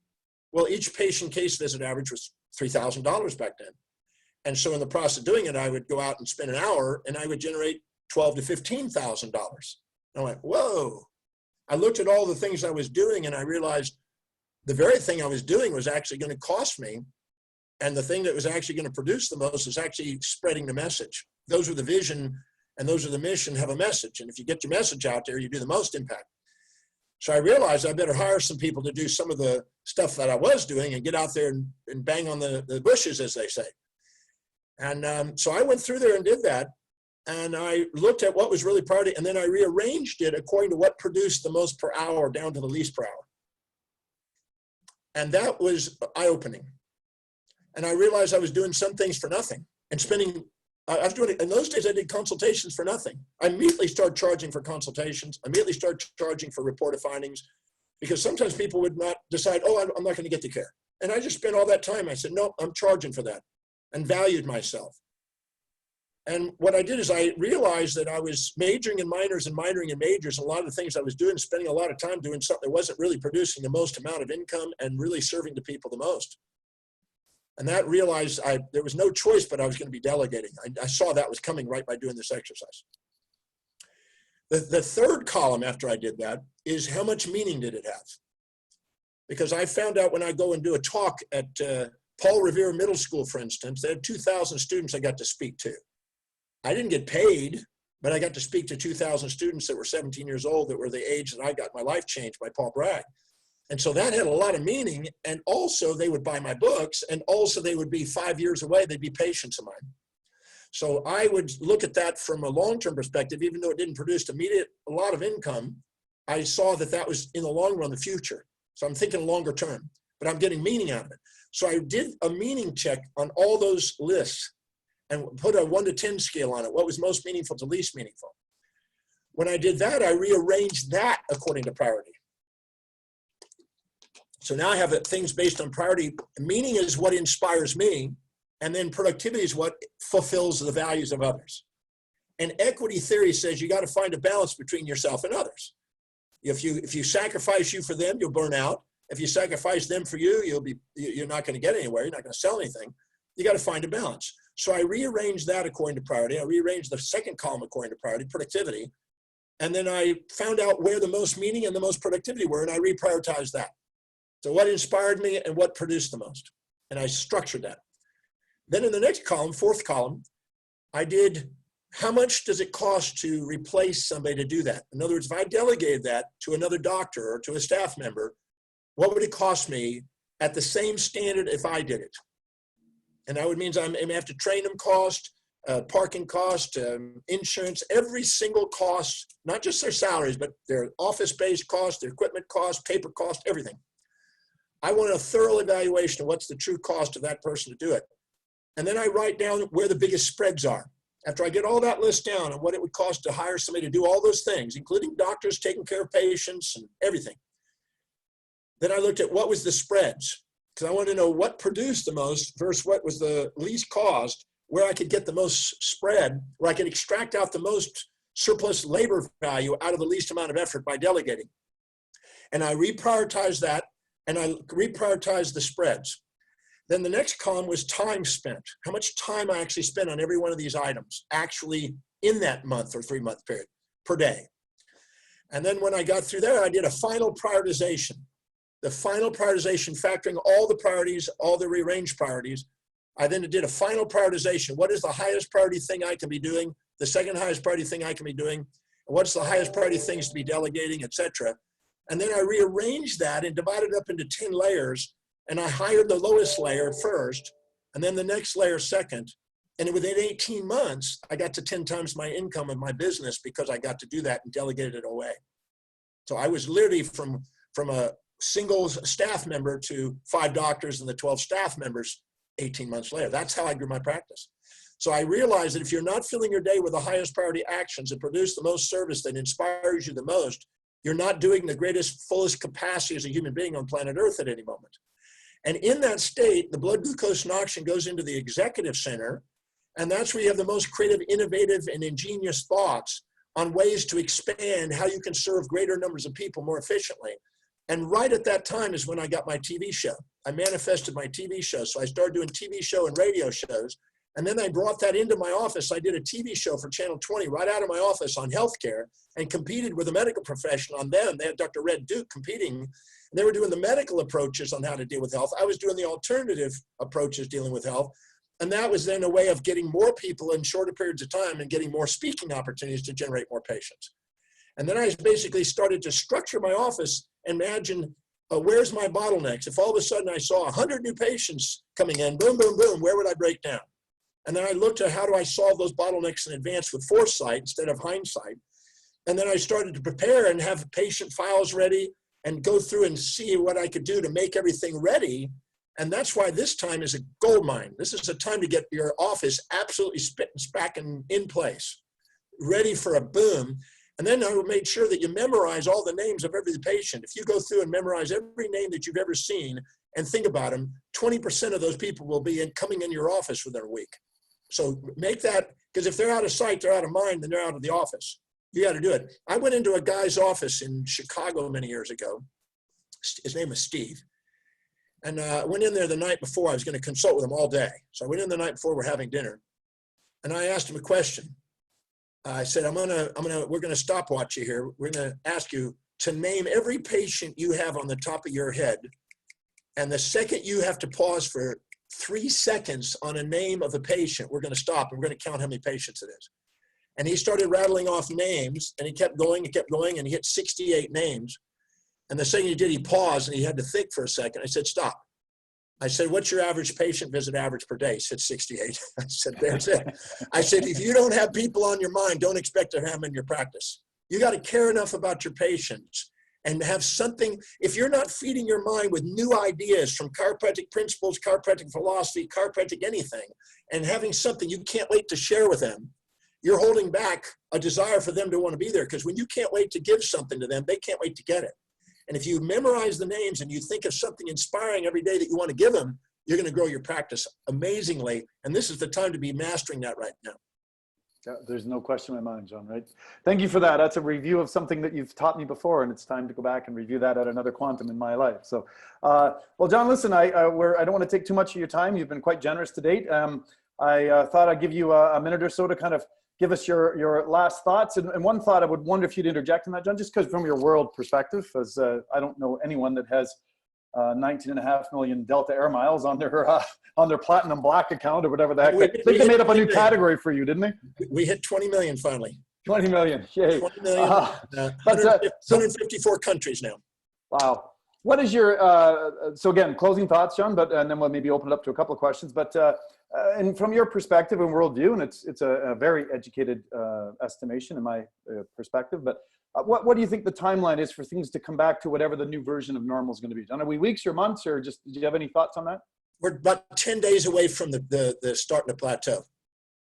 B: Well, each patient case visit average was $3,000 back then. And so in the process of doing it, I would go out and spend an hour and I would generate $12,000 to $15,000. I went, whoa. I looked at all the things I was doing and I realized the very thing I was doing was actually going to cost me. And the thing that was actually going to produce the most is actually spreading the message. Those are the vision and those are the mission, have a message. And if you get your message out there, you do the most impact. So I realized I better hire some people to do some of the stuff that I was doing and get out there and bang on the bushes, as they say. And so I went through there and did that. And I looked at what was really priority, and then I rearranged it according to what produced the most per hour down to the least per hour. And that was eye-opening. And I realized I was doing some things for nothing and spending, I was doing it, in those days I did consultations for nothing. I immediately started charging for consultations. I immediately started charging for reported findings, because sometimes people would not decide, oh, I'm not going to get the care. And I just spent all that time. I said, no, I'm charging for that, and valued myself. And what I did is I realized that I was majoring in minors and minoring in majors. A lot of the things I was doing, spending a lot of time doing something that wasn't really producing the most amount of income and really serving the people the most. And that realized there was no choice, but I was going to be delegating. I saw that was coming right by doing this exercise. The third column after I did that is how much meaning did it have? Because I found out when I go and do a talk at Paul Revere Middle School, for instance, they had 2,000 students I got to speak to. I didn't get paid, but I got to speak to 2,000 students that were 17 years old, that were the age that I got my life changed by Paul Bragg. And so that had a lot of meaning. And also they would buy my books, and also they would be 5 years away. They'd be patients of mine. So I would look at that from a long-term perspective, even though it didn't produce immediate a lot of income. I saw that that was in the long run, the future. So I'm thinking longer term, but I'm getting meaning out of it. So I did a meaning check on all those lists and put a 1 to 10 scale on it. What was most meaningful to least meaningful? When I did that, I rearranged that according to priority. So now I have things based on priority. Meaning is what inspires me, and then productivity is what fulfills the values of others. And equity theory says you got to find a balance between yourself and others. If you sacrifice you for them, you'll burn out. If you sacrifice them for you, you're not going to get anywhere. You're not going to sell anything. You got to find a balance. So I rearranged that according to priority. I rearranged the second column according to priority, productivity. And then I found out where the most meaning and the most productivity were, and I reprioritized that. So what inspired me and what produced the most. And I structured that. Then in the next column, fourth column, I did how much does it cost to replace somebody to do that? In other words, if I delegated that to another doctor or to a staff member, what would it cost me at the same standard if I did it? And that would mean I may have to train them cost, parking cost, insurance, every single cost, not just their salaries, but their office-based cost, their equipment cost, paper cost, everything. I want a thorough evaluation of what's the true cost of that person to do it. And then I write down where the biggest spreads are. After I get all that list down and what it would cost to hire somebody to do all those things, including doctors taking care of patients and everything, then I looked at what was the spreads, because I wanted to know what produced the most versus what was the least cost, where I could get the most spread, where I could extract out the most surplus labor value out of the least amount of effort by delegating. And I reprioritized that, and I reprioritized the spreads. Then the next column was time spent. How much time I actually spent on every one of these items, actually in that month or 3-month period per day. And then when I got through there, I did a final prioritization. The final prioritization, factoring all the priorities, all the rearranged priorities. I then did a final prioritization. What is the highest priority thing I can be doing? The second highest priority thing I can be doing? What's the highest priority things to be delegating, etc. And then I rearranged that and divided it up into 10 layers. And I hired the lowest layer first, and then the next layer second. And within 18 months, I got to 10 times my income of my business because I got to do that and delegated it away. So I was literally from a single staff member to 5 doctors and the 12 staff members 18 months later. That's how I grew my practice. So I realized that if you're not filling your day with the highest priority actions that produce the most service that inspires you the most, you're not doing the greatest, fullest capacity as a human being on planet Earth at any moment. And in that state, the blood glucose and oxygen goes into the executive center, and that's where you have the most creative, innovative, and ingenious thoughts on ways to expand how you can serve greater numbers of people more efficiently. And right at that time is when I got my TV show. I manifested my TV show. So I started doing TV show and radio shows, and then I brought that into my office. I did a TV show for Channel 20 right out of my office on healthcare and competed with a medical professional on them. They had Dr. Red Duke competing. They were doing the medical approaches on how to deal with health. I was doing the alternative approaches dealing with health. And that was then a way of getting more people in shorter periods of time and getting more speaking opportunities to generate more patients. And then I basically started to structure my office and imagine, where's my bottlenecks? If all of a sudden I saw 100 new patients coming in, boom, boom, boom, where would I break down? And then I looked at how do I solve those bottlenecks in advance with foresight instead of hindsight. And then I started to prepare and have patient files ready and go through and see what I could do to make everything ready. And that's why this time is a gold mine. This is a time to get your office absolutely spit and spacking in place, ready for a boom. And then I made sure that you memorize all the names of every patient. If you go through and memorize every name that you've ever seen and think about them, 20% of those people will be coming in your office within a week. So make that, because if they're out of sight, they're out of mind, then they're out of the office. You got to do it. I went into a guy's office in Chicago many years ago. His name was Steve. And I went in there the night before. I was going to consult with him all day. So I went in the night before we're having dinner. And I asked him a question. I said, we're going to stopwatch you here. We're going to ask you to name every patient you have on the top of your head. And the second you have to pause for 3 seconds on a name of a patient, we're going to stop and we're going to count how many patients it is. And he started rattling off names, and he kept going, and he hit 68 names. And the second he did, he paused, and he had to think for a second. I said, stop. I said, what's your average patient visit average per day? He said, 68. I said, there's it. I said, if you don't have people on your mind, don't expect to have them in your practice. You got to care enough about your patients and have something. If you're not feeding your mind with new ideas from chiropractic principles, chiropractic philosophy, chiropractic anything, and having something you can't wait to share with them, you're holding back a desire for them to want to be there, because when you can't wait to give something to them, they can't wait to get it. And if you memorize the names and you think of something inspiring every day that you want to give them, you're going to grow your practice amazingly. And this is the time to be mastering that right now.
A: Yeah, there's no question in my mind, John, right? Thank you for that. That's a review of something that you've taught me before, and it's time to go back and review that at another quantum in my life. So, well, John, listen, I don't want to take too much of your time. You've been quite generous to date. I thought I'd give you a minute or so to kind of give us your last thoughts. And one thought I would wonder if you'd interject in that, John, just because from your world perspective, as I don't know anyone that has 19.5 million Delta Air Miles on their Platinum Black account or whatever the heck. I think they made up a new category for you, didn't they?
B: We hit 20 million finally.
A: 20 million, yay.
B: 20 million, 154 countries now.
A: Wow. What is your, so again, closing thoughts, John, and then we'll maybe open it up to a couple of questions, but and from your perspective and worldview, and it's a very educated estimation in my perspective, but what do you think the timeline is for things to come back to whatever the new version of normal is going to be? John, are we weeks or months, or just, do you have any thoughts on that?
B: We're about 10 days away from the starting to plateau.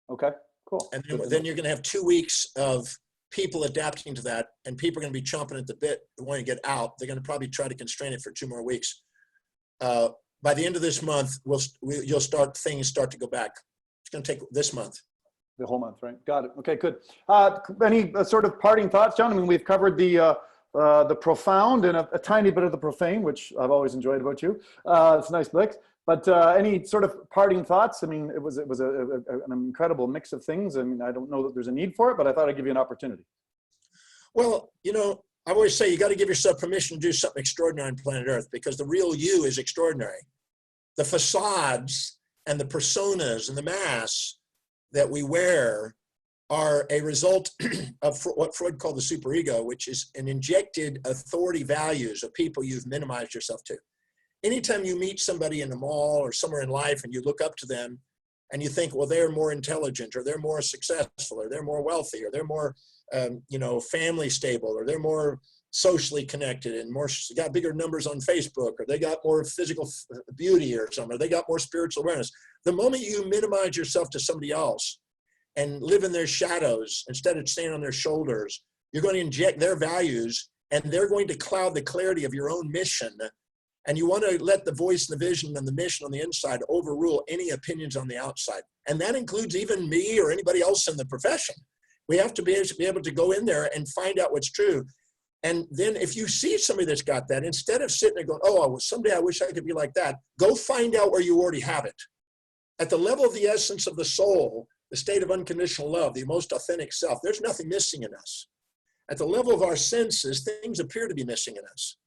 A: Okay, cool.
B: And then you're going to have 2 weeks of people adapting to that, and people are going to be chomping at the bit wanting to get out. They're going to probably try to constrain it for 2 more weeks. By the end of this month, things start to go back. It's going to take this month.
A: The whole month, right? Got it. Okay, good. Any sort of parting thoughts, John? I mean, we've covered the profound and a tiny bit of the profane, which I've always enjoyed about you. It's a nice mix. But any sort of parting thoughts? I mean, it was an incredible mix of things. I mean, I don't know that there's a need for it, but I thought I'd give you an opportunity.
B: Well, you know, I always say you got to give yourself permission to do something extraordinary on planet Earth, because the real you is extraordinary. The facades and the personas and the masks that we wear are a result of what Freud called the superego, which is an injected authority values of people you've minimized yourself to. Anytime you meet somebody in the mall or somewhere in life and you look up to them and you think, well, they're more intelligent, or they're more successful, or they're more wealthy, or they're more, family stable, or they're more socially connected and got bigger numbers on Facebook, or they got more physical beauty or something, or they got more spiritual awareness. The moment you minimize yourself to somebody else and live in their shadows instead of standing on their shoulders, you're going to inject their values, and they're going to cloud the clarity of your own mission. And you want to let the voice and the vision and the mission on the inside overrule any opinions on the outside. And that includes even me or anybody else in the profession. We have to be able to go in there and find out what's true. And then if you see somebody that's got that, instead of sitting there going, oh, someday I wish I could be like that, go find out where you already have it. At the level of the essence of the soul, the state of unconditional love, the most authentic self, there's nothing missing in us. At the level of our senses, things appear to be missing in us.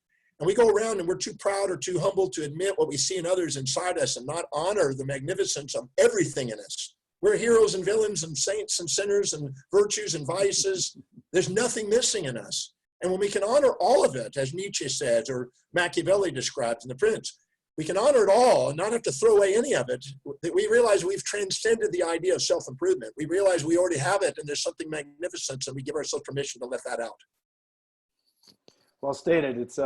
B: And we go around and we're too proud or too humble to admit what we see in others inside us and not honor the magnificence of everything in us. We're heroes and villains and saints and sinners and virtues and vices. There's nothing missing in us. And when we can honor all of it, as Nietzsche says, or Machiavelli describes in The Prince, we can honor it all and not have to throw away any of it. We realize we've transcended the idea of self-improvement. We realize we already have it, and there's something magnificent, and we give ourselves permission to let that out.
A: Well stated. It's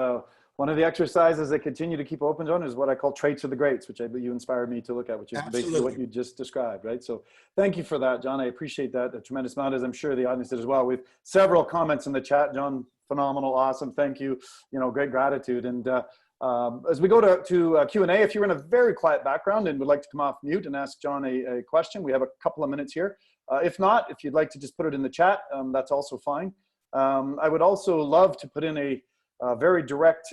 A: one of the exercises that continue to keep open, John, is what I call traits of the greats, which I believe you inspired me to look at, which is basically what you just described, right? So thank you for that, John. I appreciate that a tremendous amount, as I'm sure the audience did as well. We've several comments in the chat. John, phenomenal, awesome, thank you. You know, great gratitude. And as we go to Q&A, if you're in a very quiet background and would like to come off mute and ask John a question, we have a couple of minutes here. If not, if you'd like to just put it in the chat, that's also fine. I would also love to put in a very direct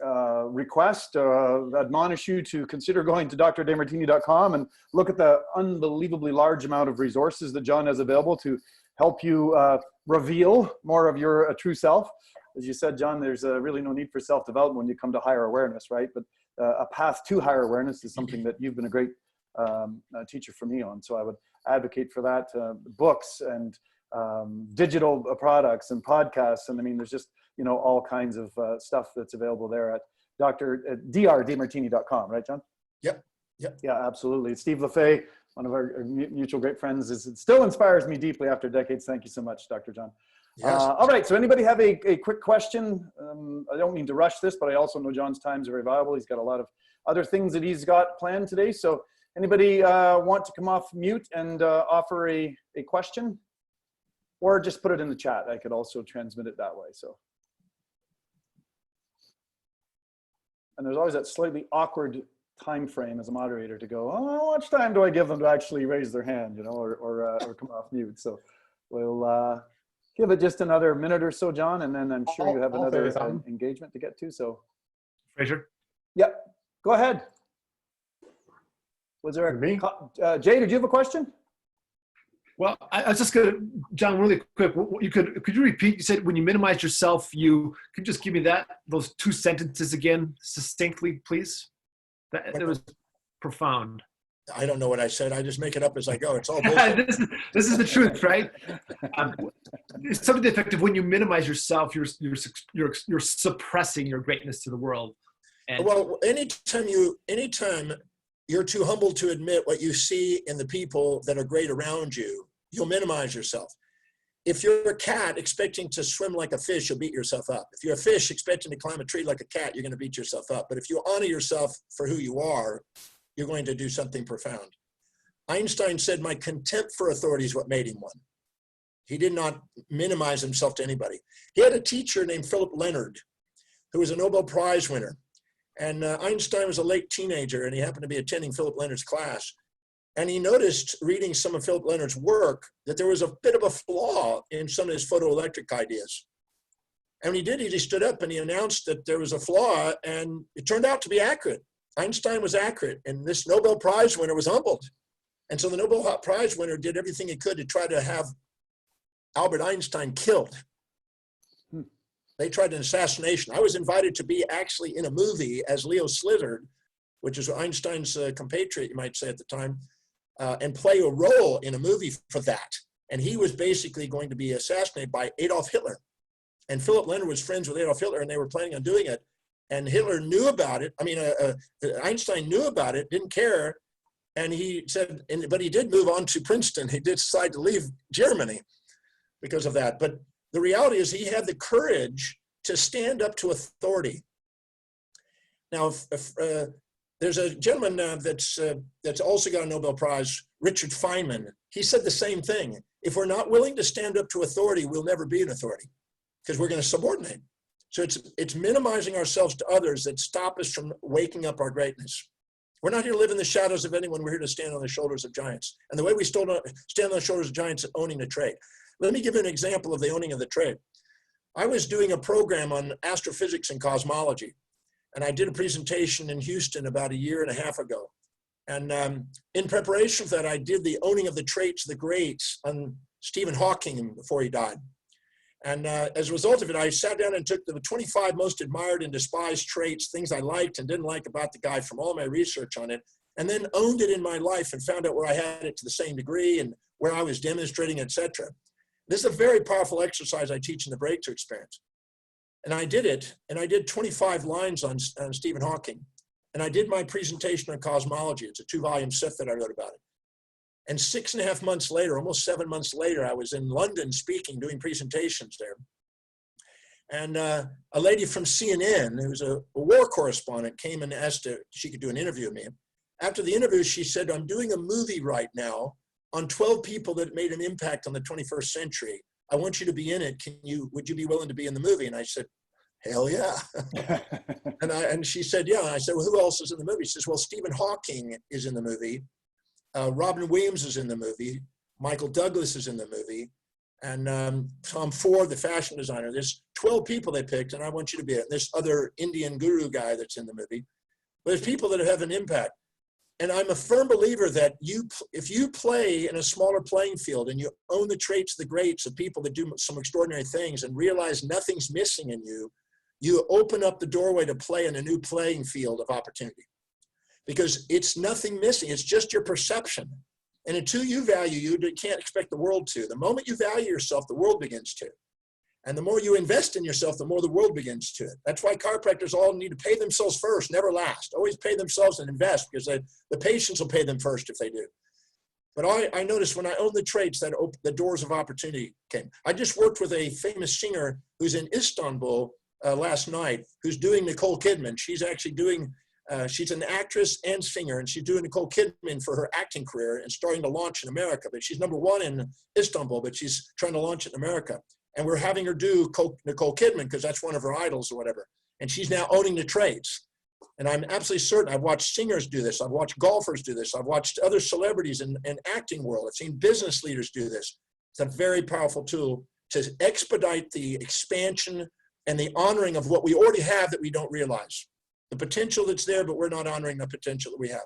A: request, admonish you to consider going to drdemartini.com and look at the unbelievably large amount of resources that John has available to help you reveal more of your true self. As you said, John, there's really no need for self-development when you come to higher awareness, right? But a path to higher awareness is something that you've been a great teacher for me on. So I would advocate for that. Books and digital products and podcasts. And I mean, there's just, you know, all kinds of stuff that's available there at drdemartini.com, right, John?
B: Yep. Yep.
A: Yeah, absolutely. Steve LaFay, one of our mutual great friends, it still inspires me deeply after decades. Thank you so much, Dr. John.
B: Yes.
A: All right, so anybody have a quick question? I don't mean to rush this, but I also know John's times are very valuable. He's got a lot of other things that he's got planned today. So anybody want to come off mute and offer a question? Or just put it in the chat. I could also transmit it that way. So, and there's always that slightly awkward time frame as a moderator to go, oh, how much time do I give them to actually raise their hand, or come off mute. So we'll give it just another minute or so, John, and then I'm sure you have
C: I'll say
A: another
C: something.
A: engagement to get to. So,
C: Fraser?
A: yep, go ahead. Was there
C: Me?
A: Jay, did you have a question?
C: Well, I was just gonna, John, really quick. Could you repeat? You said when you minimize yourself, could you just give me those 2 sentences again, succinctly, please? That was profound.
B: I don't know what I said. I just make it up as I go. It's all bullshit.
C: this is the truth, right? It's something effective. When you minimize yourself, you're suppressing your greatness to the world. And
B: well, anytime you're too humble to admit what you see in the people that are great around you, you'll minimize yourself. If you're a cat expecting to swim like a fish, you'll beat yourself up. If you're a fish expecting to climb a tree like a cat, you're going to beat yourself up. But if you honor yourself for who you are, you're going to do something profound. Einstein said, my contempt for authority is what made him one. He did not minimize himself to anybody. He had a teacher named Philip Leonard, who was a Nobel Prize winner. And Einstein was a late teenager, and he happened to be attending Philip Leonard's class. And he noticed, reading some of Philip Leonard's work, that there was a bit of a flaw in some of his photoelectric ideas. And when he did, he stood up and he announced that there was a flaw, and it turned out to be accurate. Einstein was accurate, and this Nobel Prize winner was humbled. And so the Nobel Prize winner did everything he could to try to have Albert Einstein killed. They tried an assassination. I was invited to be actually in a movie as Leo Slizard, which is Einstein's compatriot, you might say at the time, and play a role in a movie for that. And he was basically going to be assassinated by Adolf Hitler. And Philip Leonard was friends with Adolf Hitler, and they were planning on doing it. And Hitler knew about it. I mean, Einstein knew about it, didn't care. And he said, but he did move on to Princeton. He did decide to leave Germany because of that. But the reality is he had the courage to stand up to authority. Now, there's a gentleman that's also got a Nobel Prize, Richard Feynman. He said the same thing. If we're not willing to stand up to authority, we'll never be an authority because we're going to subordinate. So it's minimizing ourselves to others that stop us from waking up our greatness. We're not here to live in the shadows of anyone. We're here to stand on the shoulders of giants. And the way we stand on the shoulders of giants is owning the trade. Let me give you an example of the owning of the trade. I was doing a program on astrophysics and cosmology, and I did a presentation in Houston about 1.5 years ago. And in preparation for that, I did the owning of the traits of the greats on Stephen Hawking before he died. And as a result of it, I sat down and took the 25 most admired and despised traits, things I liked and didn't like about the guy from all my research on it, and then owned it in my life and found out where I had it to the same degree and where I was demonstrating, etc. This is a very powerful exercise I teach in the Breakthrough Experience. And I did it, and I did 25 lines on Stephen Hawking. And I did my presentation on cosmology. It's a 2-volume set that I wrote about it. And 6.5 months later, almost 7 months later, I was in London speaking, doing presentations there. And a lady from CNN, who's a war correspondent, came and asked if she could do an interview with me. After the interview, she said, I'm doing a movie right now on 12 people that made an impact on the 21st century. I want you to be in it. Would you be willing to be in the movie? And I said, hell yeah. and she said, yeah. And I said, well, who else is in the movie? She says, well, Stephen Hawking is in the movie. Robin Williams is in the movie. Michael Douglas is in the movie. And Tom Ford, the fashion designer. There's 12 people they picked, and I want you to be it. There's other Indian guru guy that's in the movie. But there's people that have an impact. And I'm a firm believer that if you play in a smaller playing field and you own the traits of the greats of people that do some extraordinary things and realize nothing's missing in you, you open up the doorway to play in a new playing field of opportunity. Because it's nothing missing, it's just your perception. And until you value you can't expect the world to. The moment you value yourself, the world begins to. And the more you invest in yourself, the more the world begins to. That's why chiropractors all need to pay themselves first, never last. Always pay themselves and invest, because the patients will pay them first if they do. But I noticed when I owned the traits that the doors of opportunity came. I just worked with a famous singer who's in Istanbul last night, who's doing Nicole Kidman. She's actually doing, she's an actress and singer, and she's doing Nicole Kidman for her acting career and starting to launch in America. But she's #1 in Istanbul, but she's trying to launch it in America. And we're having her do Nicole Kidman because that's one of her idols or whatever. And she's now owning the traits. And I'm absolutely certain I've watched singers do this. I've watched golfers do this. I've watched other celebrities in acting world. I've seen business leaders do this. It's a very powerful tool to expedite the expansion and the honoring of what we already have that we don't realize. The potential that's there, but we're not honoring the potential that we have.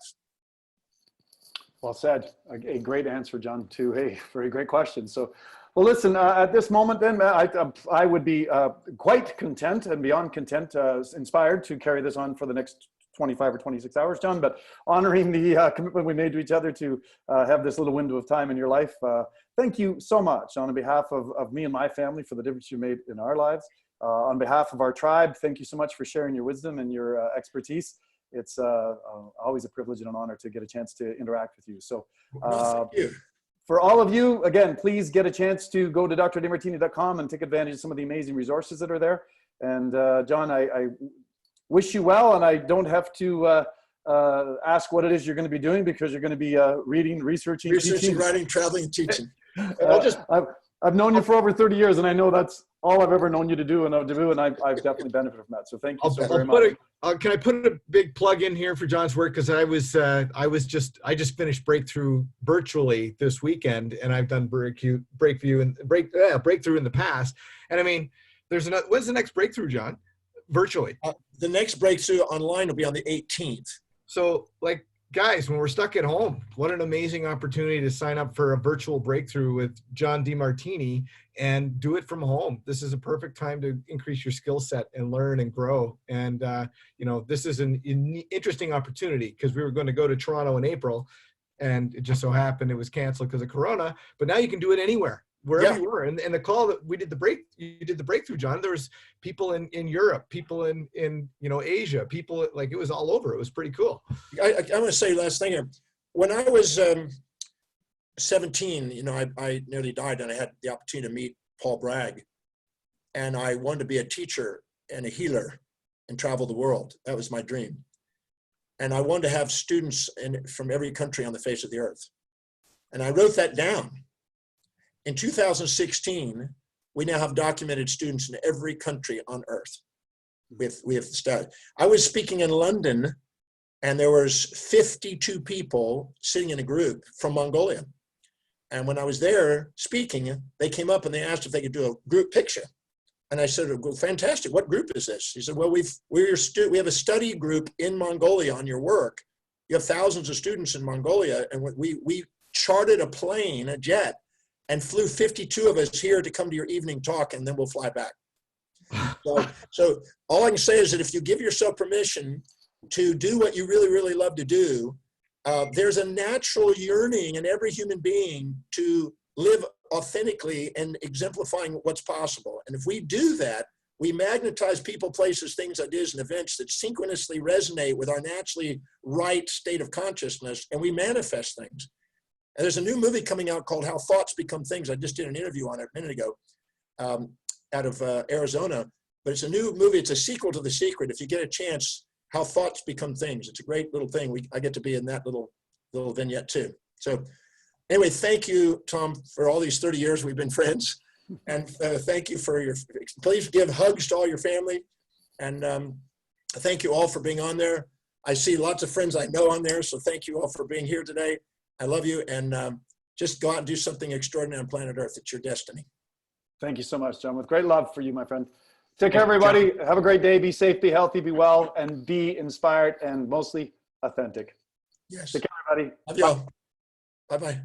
A: Well said. A great answer, John, too. Hey, very great question. So, well, listen, at this moment then, I would be quite content and beyond content, inspired to carry this on for the next 25 or 26 hours, John, but honoring the commitment we made to each other to have this little window of time in your life. Thank you so much on behalf of me and my family for the difference you made in our lives. On behalf of our tribe, thank you so much for sharing your wisdom and your expertise. It's always a privilege and an honor to get a chance to interact with you. So
B: Thank you.
A: for all of you, again, please get a chance to go to drdemartini.com and take advantage of some of the amazing resources that are there. And John, I wish you well, and I don't have to ask what it is you're going to be doing, because you're going to be reading, researching, teaching.
B: Writing, traveling, and teaching.
A: I've known you for over 30 years, and I know that's all I've ever known you to do, and I've definitely benefited from that. So thank you so very much.
D: Can I put a big plug in here for John's work? Because I just finished Breakthrough virtually this weekend, and I've done Breakthrough in the past. And I mean, when's the next Breakthrough, John? Virtually.
B: The next Breakthrough online will be on the 18th.
D: So, like, guys, when we're stuck at home, what an amazing opportunity to sign up for a virtual Breakthrough with John Demartini and do it from home. This is a perfect time to increase your skill set and learn and grow. And, this is an interesting opportunity, because we were going to go to Toronto in April, and it just so happened it was canceled because of Corona. But now you can do it anywhere, wherever you were. And the call that we did you did the Breakthrough, John, there was people in Europe, people in Asia, people, like, it was all over. It was pretty cool.
B: I want to say last thing here. When I was 17, I nearly died, and I had the opportunity to meet Paul Bragg, and I wanted to be a teacher and a healer and travel the world. That was my dream. And I wanted to have students from every country on the face of the earth. And I wrote that down. In 2016, we now have documented students in every country on earth. We have started. I was speaking in London, and there was 52 people sitting in a group from Mongolia. And when I was there speaking, they came up and they asked if they could do a group picture. And I said, well, fantastic. What group is this? He said, well, we have a study group in Mongolia on your work. You have thousands of students in Mongolia, and we chartered a plane, a jet, and flew 52 of us here to come to your evening talk, and then we'll fly back. So all I can say is that if you give yourself permission to do what you really, really love to do, there's a natural yearning in every human being to live authentically and exemplifying what's possible. And if we do that, we magnetize people, places, things, ideas, and events that synchronously resonate with our naturally right state of consciousness, and we manifest things. And there's a new movie coming out called How Thoughts Become Things. I just did an interview on it a minute ago out of Arizona, but it's a new movie. It's a sequel to The Secret. If you get a chance, How Thoughts Become Things. It's a great little thing. I get to be in that little vignette too. So anyway, thank you, Tom, for all these 30 years we've been friends. And thank you for please give hugs to all your family. And thank you all for being on there. I see lots of friends I know on there. So thank you all for being here today. I love you, and just go out and do something extraordinary on planet Earth. It's your destiny.
A: Thank you so much, John. With great love for you, my friend. Take care, everybody. Have a great day. Be safe, be healthy, be well, and be inspired, and mostly authentic.
B: Yes.
A: Take care, everybody.
B: Love you all. Bye-bye.